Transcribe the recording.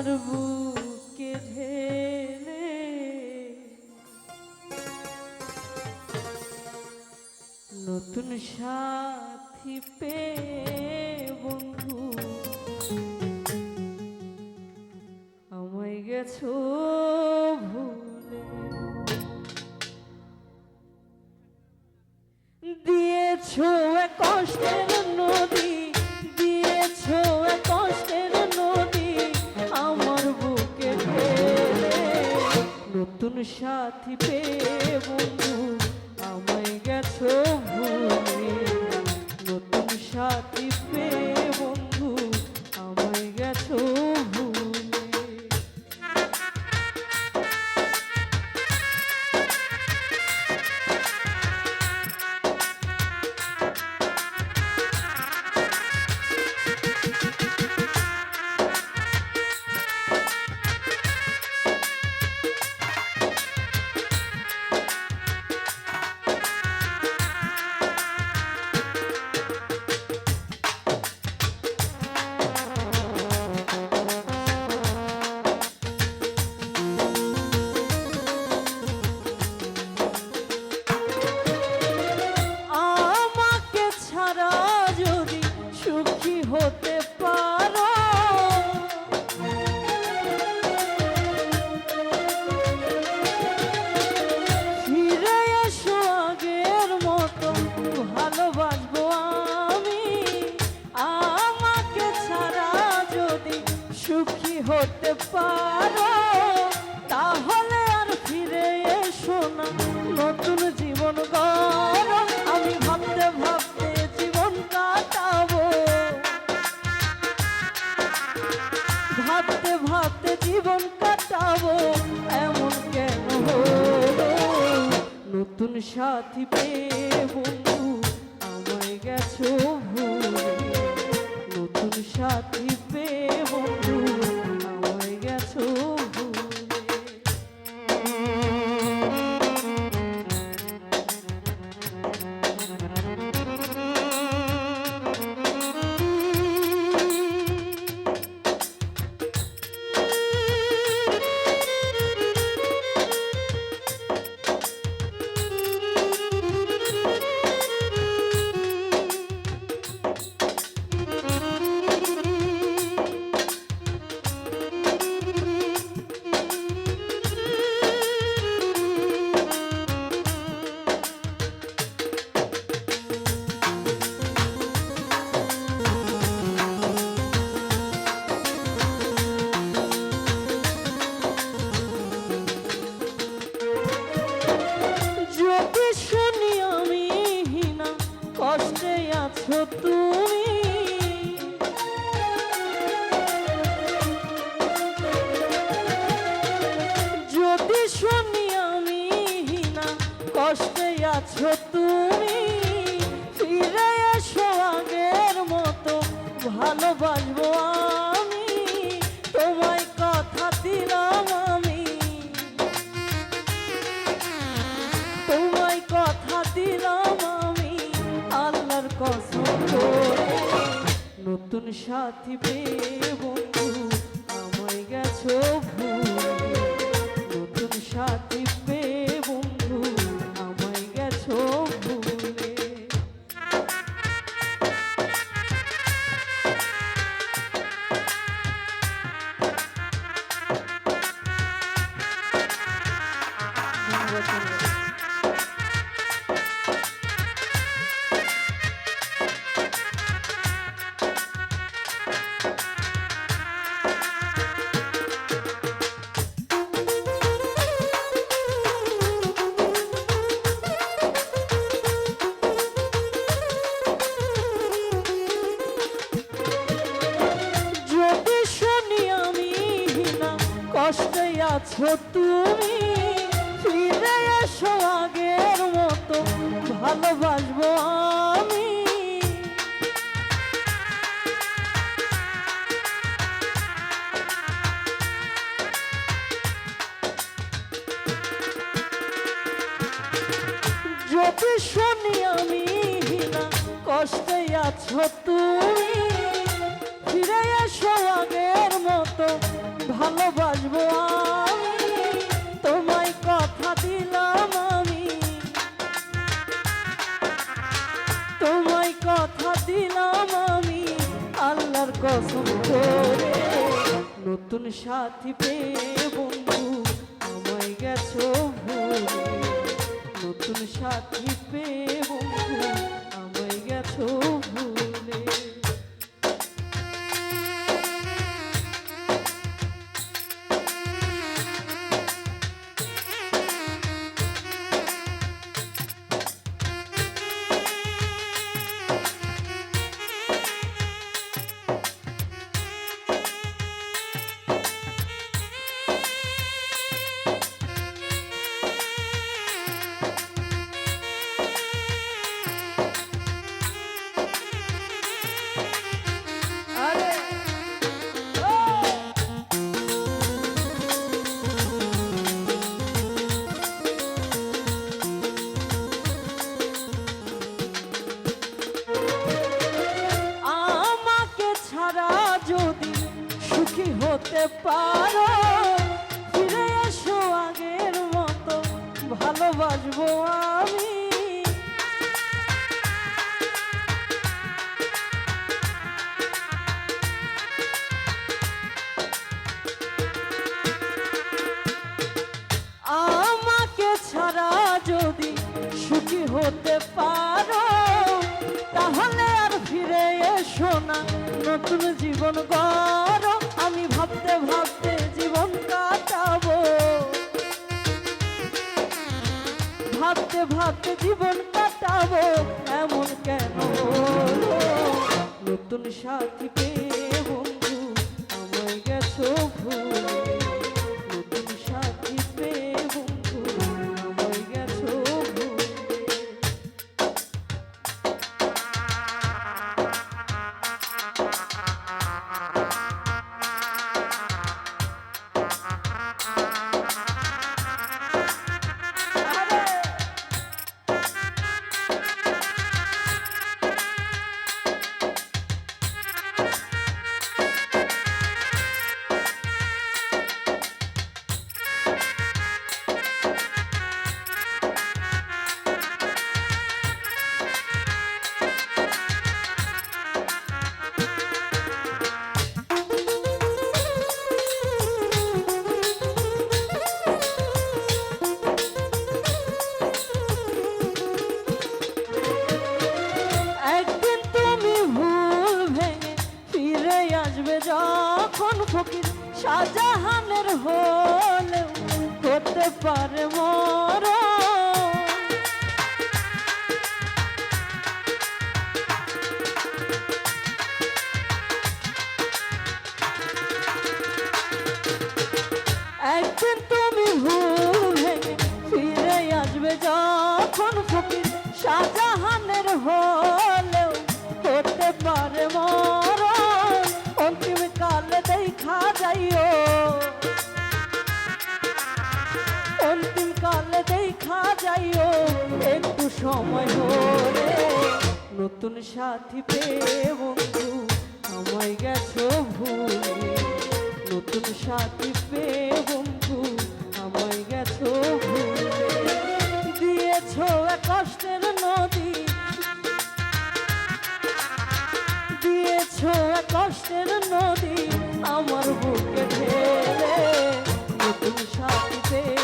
আমার বুকে ঢেলে নতুন সাথী পেয়ে বন্ধু আমায় গেছো ভুলে, দিয়েছো এক কষ্টের নদী, দিয়েছো এক কষ্টের নদী আমার বুকে ঢেলে নতুন সাথী পেয়ে বন্ধু আমায় গেছো ভুলে, নতুন সাথী পেয়ে বন্ধু আমায় গেছো ভুলে। হতে পারো ফিরে এসো আগের মতো ভালোবাসবো আমি, আমাকে ছাড়া যদি সুখী হতে পারো তাহলে আর ফিরে এসো না, নতুন জীবন গড়ো। আমি ভাবতে ভাবতে জীবন কাটাবো, ভাবতে ভাবতে জীবন কাটাবো, এমন কেন হলো? নতুন সাথী পেয়ে বন্ধু আমায় গেছো ভুলে, নতুন সাথী পেয়ে বন্ধু আমায় গেছো ভুলে। কষ্টে আছো তুমি, যদি শুনি আমি না কষ্টে আছো তুমি, ফিরে এসো আগের মতো ভালোবাসবো আমি, তোমায় কথা দিলাম আমি, তোমায় কথা দিলাম আমি আল্লাহর কসম করে, নতুন সাথী পেয়ে বন্ধু আমায় গেছো ভুলে, নতুন সাথী পেয়ে বন্ধু আমায় গেছো ভুলে। কষ্টে আছো তুমি, ফিরে এসো আগের মতো ভালোবাসবো আমি, যদি শুনি আমি না কষ্টে আছো তুমি, ফিরে এসো আগের মতো কসম করে নতুন সাথী পেয়ে বন্ধু আমায় গেছো ভুলে নতুন সাথী পেয়ে বন্ধু আমায় গেছো ভুলে যদি সুখী হতে পারো ফিরে এসো আগের মতো ভালোবাসবো আমি আমাকে ছাড়া যদি সুখী হতে পারো তাহলে আর ফিরে এসো না নতুন জীবন গড়ো আমি ভাবতে ভাবতে জীবন কাটাবো ভাবতে ভাবতে জীবন কাটাবো এমন কেন হলো নতুন সাথী পেয়ে বন্ধু আমায় গেছো ভুলে নতুন সাথী পেয়ে বন্ধু আমায় গেছো ভুলে যখন ফকির শাহজাহানের হলেও হতে পারে মর একদিন তুমি ভুল ভেঙে ফিরে আসবে যখন ফকির শাহজাহানের হলেও হতে পারে মর অন্তিম কালে দেখা যাইও অন্তিম কালে দেখা যাইও একটু সময় হলে নতুন সাথী পেয়ে বন্ধু আমায় গেছো ভুলে নতুন সাথী পেয়ে বন্ধু আমায় গেছো ভুলে দিয়েছো এক কষ্টের নদী দিয়েছো এক কষ্টের নদী আমার বুকে ঢেলে নতুন সাথী পেয়ে